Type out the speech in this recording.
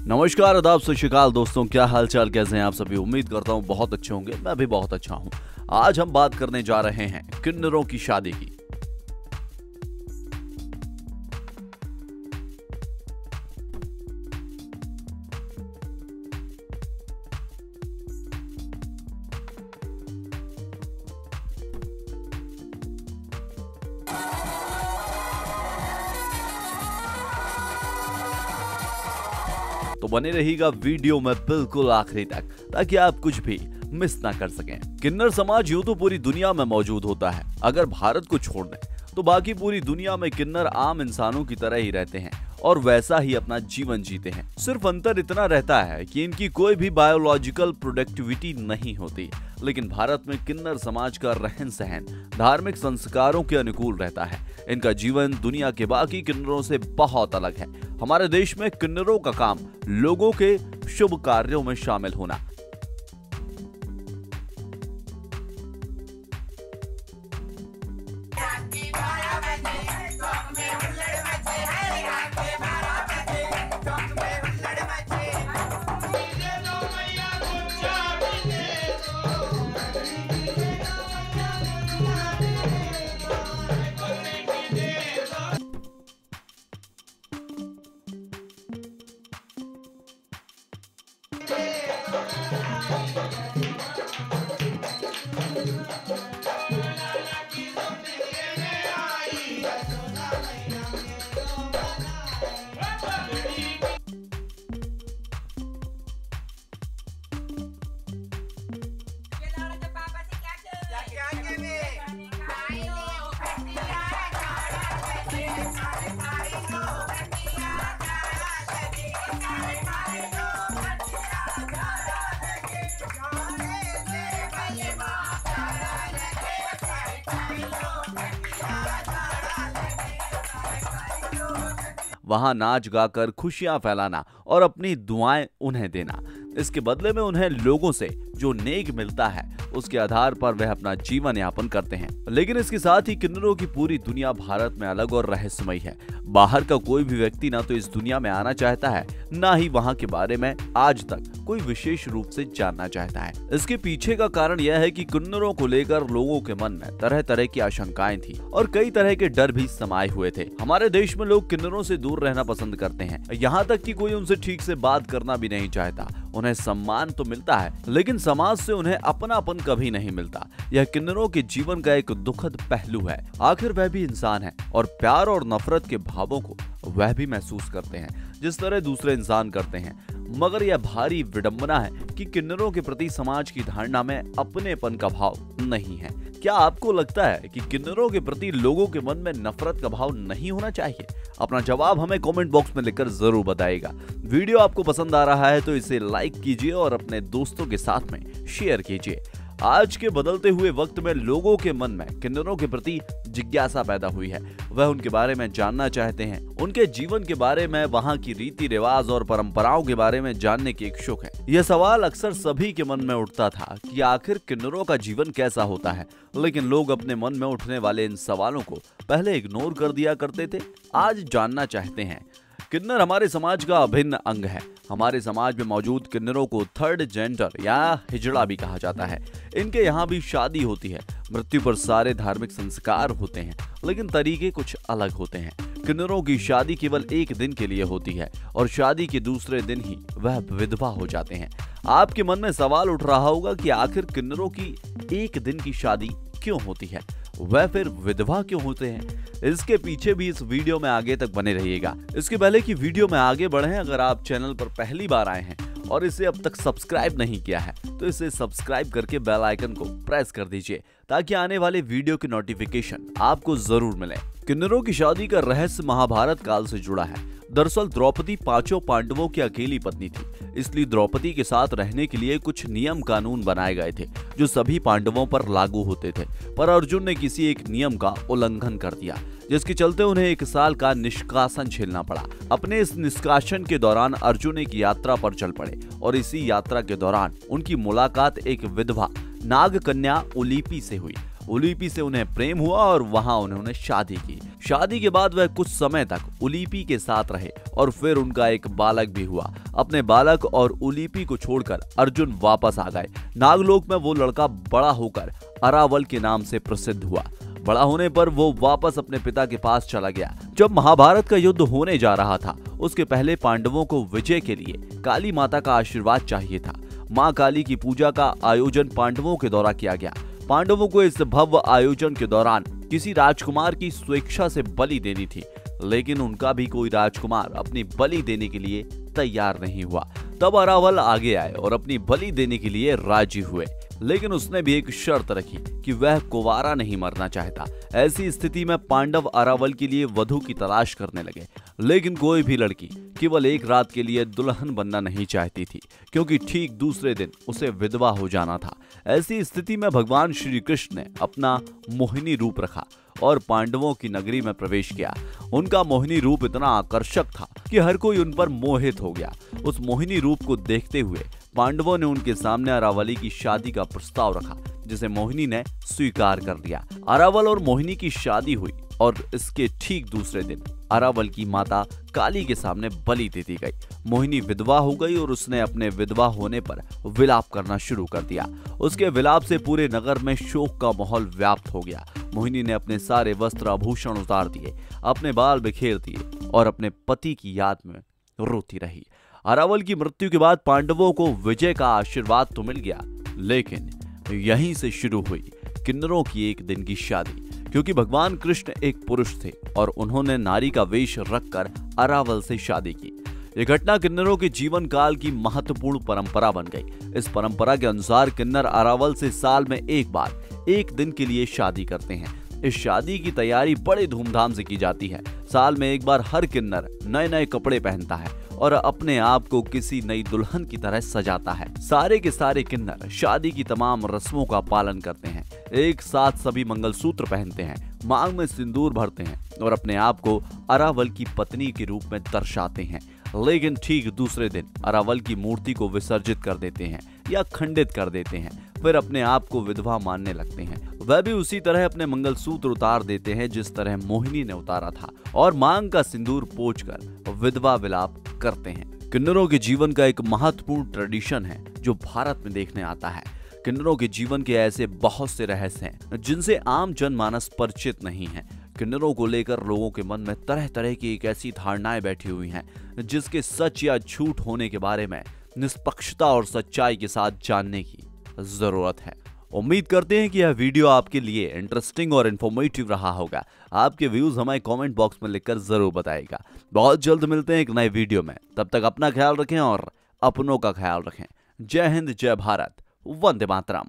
नमस्कार, आदाब, सत श्री अकाल दोस्तों। क्या हाल चाल, कैसे हैं आप सभी। उम्मीद करता हूँ बहुत अच्छे होंगे। मैं भी बहुत अच्छा हूँ। आज हम बात करने जा रहे हैं किन्नरों की शादी की। तो बने रहिएगा वीडियो में बिल्कुल आखिरी तक, ताकि आप कुछ भी मिस ना कर सकें। किन्नर समाज यूं तो पूरी दुनिया में मौजूद होता है। अगर भारत को छोड़ दें तो बाकी पूरी दुनिया में किन्नर आम इंसानों की तरह ही रहते हैं और वैसा ही अपना जीवन जीते हैं। सिर्फ अंतर इतना रहता है कि इनकी कोई भी बायोलॉजिकल प्रोडक्टिविटी नहीं होती। लेकिन भारत में किन्नर समाज का रहन सहन धार्मिक संस्कारों के अनुकूल रहता है। इनका जीवन दुनिया के बाकी किन्नरों से बहुत अलग है। हमारे देश में किन्नरों का काम लोगों के शुभ कार्यों में शामिल होना। वहां नाच गाकर खुशियां फैलाना और अपनी दुआएं उन्हें देना। इसके बदले में उन्हें लोगों से जो नेक मिलता है उसके आधार पर वह अपना जीवन यापन करते हैं। लेकिन इसके साथ ही किन्नरों की पूरी दुनिया भारत में अलग और रहस्यमयी है। बाहर का कोई भी व्यक्ति ना तो इस दुनिया में आना चाहता है, ना ही वहां के बारे में आज तक कोई विशेष रूप से जानना चाहता है। इसके पीछे का कारण यह है कि किन्नरों को लेकर लोगों के मन में तरह तरह की आशंकाएं थी और कई तरह के डर भी समाये हुए थे। हमारे देश में लोग किन्नरों से दूर रहना पसंद करते हैं, यहाँ तक कि कोई उनसे ठीक से बात करना भी नहीं चाहता। उन्हें सम्मान तो मिलता है, लेकिन समाज से उन्हें अपनापन कभी नहीं मिलता। यह किन्नरों के जीवन का एक दुखद पहलू है। आखिर वह भी इंसान है और प्यार और नफरत के भावों को वह भी महसूस करते हैं जिस तरह दूसरे इंसान करते हैं। मगर यह भारी विडंबना है कि किन्नरों के प्रति समाज की धारणा में अपनेपन का भाव नहीं है। क्या आपको लगता है कि किन्नरों के प्रति लोगों के मन में नफरत का भाव नहीं होना चाहिए? अपना जवाब हमें कमेंट बॉक्स में लिखकर जरूर बताइएगा। वीडियो आपको पसंद आ रहा है तो इसे लाइक कीजिए और अपने दोस्तों के साथ में शेयर कीजिए। आज के बदलते हुए वक्त में लोगों के मन में किन्नरों के प्रति जिज्ञासा पैदा हुई है। वह उनके बारे में जानना चाहते हैं, उनके जीवन के बारे में, वहां की रीति रिवाज और परंपराओं के बारे में जानने के इच्छुक है। यह सवाल अक्सर सभी के मन में उठता था कि आखिर किन्नरों का जीवन कैसा होता है। लेकिन लोग अपने मन में उठने वाले इन सवालों को पहले इग्नोर कर दिया करते थे। आज जानना चाहते हैं। किन्नर हमारे समाज का अभिन्न अंग है। हमारे समाज में मौजूद किन्नरों को थर्ड जेंडर या हिजड़ा भी कहा जाता है। इनके यहाँ भी शादी होती है। मृत्यु पर सारे धार्मिक संस्कार होते हैं, लेकिन तरीके कुछ अलग होते हैं। किन्नरों की शादी केवल एक दिन के लिए होती है और शादी के दूसरे दिन ही वह विधवा हो जाते हैं। आपके मन में सवाल उठ रहा होगा कि आखिर किन्नरों की एक दिन की शादी क्यों होती है, वह फिर विधवा क्यों होते हैं? इसके पीछे भी इस वीडियो में आगे तक बने रहिएगा। इसके पहले कि वीडियो में आगे बढ़ें, अगर आप चैनल पर पहली बार आए हैं और इसे अब तक सब्सक्राइब नहीं किया है तो इसे सब्सक्राइब करके बेल आइकन को प्रेस कर दीजिए, ताकि आने वाले वीडियो की नोटिफिकेशन आपको जरूर मिले। किन्नरों की शादी का रहस्य महाभारत काल से जुड़ा है। दरअसल द्रौपदी पांचों पांडवों की अकेली पत्नी थी, इसलिए द्रौपदी के साथ रहने के लिए कुछ नियम कानून बनाए गए थे जो सभी पांडवों पर लागू होते थे। पर अर्जुन ने किसी एक नियम का उल्लंघन कर दिया, जिसके चलते उन्हें 1 साल का निष्कासन झेलना पड़ा। अपने इस निष्कासन के दौरान अर्जुन एक यात्रा पर चल पड़े और इसी यात्रा के दौरान उनकी मुलाकात एक विधवा नाग कन्या उलीपी से हुई। उलीपी से उन्हें प्रेम हुआ और वहां उन्होंने शादी की। शादी के बाद वह कुछ समय तक उलीपी के साथ रहे और फिर उनका एक बालक भी हुआ। अपने बालक और उलीपी को छोड़कर अर्जुन वापस आ गए। नागलोक में वो लड़का बड़ा होकर अरावल के नाम से प्रसिद्ध हुआ। बड़ा होने पर वो वापस अपने पिता के पास चला गया। जब महाभारत का युद्ध होने जा रहा था, उसके पहले पांडवों को विजय के लिए काली माता का आशीर्वाद चाहिए था। मां काली की पूजा का आयोजन पांडवों के द्वारा किया गया। पांडवों को इस भव्य आयोजन के दौरान किसी राजकुमार की स्वेच्छा से बलि देनी थी, लेकिन उनका भी कोई राजकुमार अपनी बलि देने के लिए तैयार नहीं हुआ। तब अरावल आगे आए और अपनी बलि देने के लिए राजी हुए, लेकिन उसने भी एक शर्त रखी कि वह कुंवारा नहीं मरना चाहता। ऐसी स्थिति में पांडव अरावल के लिए वधू की तलाश करने लगे, लेकिन कोई भी लड़की केवल एक रात के लिए दुल्हन बनना नहीं चाहती थी, क्योंकि ठीक दूसरे दिन उसे विधवा हो जाना था। ऐसी स्थिति में भगवान श्री कृष्ण ने अपना मोहिनी रूप रखा और पांडवों की नगरी में प्रवेश किया। उनका मोहिनी रूप इतना आकर्षक था कि हर कोई उन पर मोहित हो गया। उस मोहिनी रूप को देखते हुए पांडवों ने उनके सामने अरावली की शादी का प्रस्ताव रखा, जिसे मोहिनी ने स्वीकार कर लिया। अरावल और मोहिनी की शादी हुई और इसके ठीक दूसरे दिन अरावल की माता काली के सामने बलि दे दी गई। मोहिनी विधवा हो गई और उसने अपने विधवा होने पर विलाप करना शुरू कर दिया। उसके विलाप से पूरे नगर में शोक का माहौल व्याप्त हो गया। मोहिनी ने अपने सारे वस्त्र आभूषण उतार दिए, अपने बाल बिखेर दिए और अपने पति की याद में रोती रही। अरावल की मृत्यु के बाद पांडवों को विजय का आशीर्वाद तो मिल गया, लेकिन यहीं से शुरू हुई किन्नरों की एक दिन की शादी, क्योंकि भगवान कृष्ण एक पुरुष थे और उन्होंने नारी का वेश रखकर अरावल से शादी की। यह घटना किन्नरों के जीवन काल की महत्वपूर्ण परंपरा बन गई। इस परंपरा के अनुसार किन्नर अरावल से साल में एक बार एक दिन के लिए शादी करते हैं। इस शादी की तैयारी बड़े धूमधाम से की जाती है। साल में एक बार हर किन्नर नए नए कपड़े पहनता है और अपने आप को किसी नई दुल्हन की तरह सजाता है। सारे के सारे किन्नर शादी की तमाम रस्मों का पालन करते हैं। एक साथ सभी मंगलसूत्र पहनते हैं, मांग में सिंदूर भरते हैं और अपने आप को अरावल की पत्नी के रूप में दर्शाते हैं। लेकिन ठीक दूसरे दिन अरावल की मूर्ति को विसर्जित कर देते हैं या खंडित कर देते हैं, फिर अपने आप को विधवा मानने लगते हैं। वह भी उसी तरह अपने मंगलसूत्र उतार देते हैं जिस तरह मोहिनी ने उतारा था और मांग का सिंदूर पोंछकर विधवा विलाप करते हैं। किन्नरों के जीवन का एक महत्वपूर्ण ट्रेडिशन है जो भारत में देखने आता है। किन्नरों के जीवन के ऐसे बहुत से रहस्य हैं जिनसे आम जनमानस परिचित नहीं है। किन्नरों को लेकर लोगों के मन में तरह तरह की एक ऐसी धारणाएं बैठी हुई हैं जिसके सच या झूठ होने के बारे में निष्पक्षता और सच्चाई के साथ जानने की जरूरत है। उम्मीद करते हैं कि यह वीडियो आपके लिए इंटरेस्टिंग और इन्फॉर्मेटिव रहा होगा। आपके व्यूज हमें कमेंट बॉक्स में लिखकर जरूर बताइएगा। बहुत जल्द मिलते हैं एक नए वीडियो में। तब तक अपना ख्याल रखें और अपनों का ख्याल रखें। जय हिंद, जय भारत, वंदे मातरम।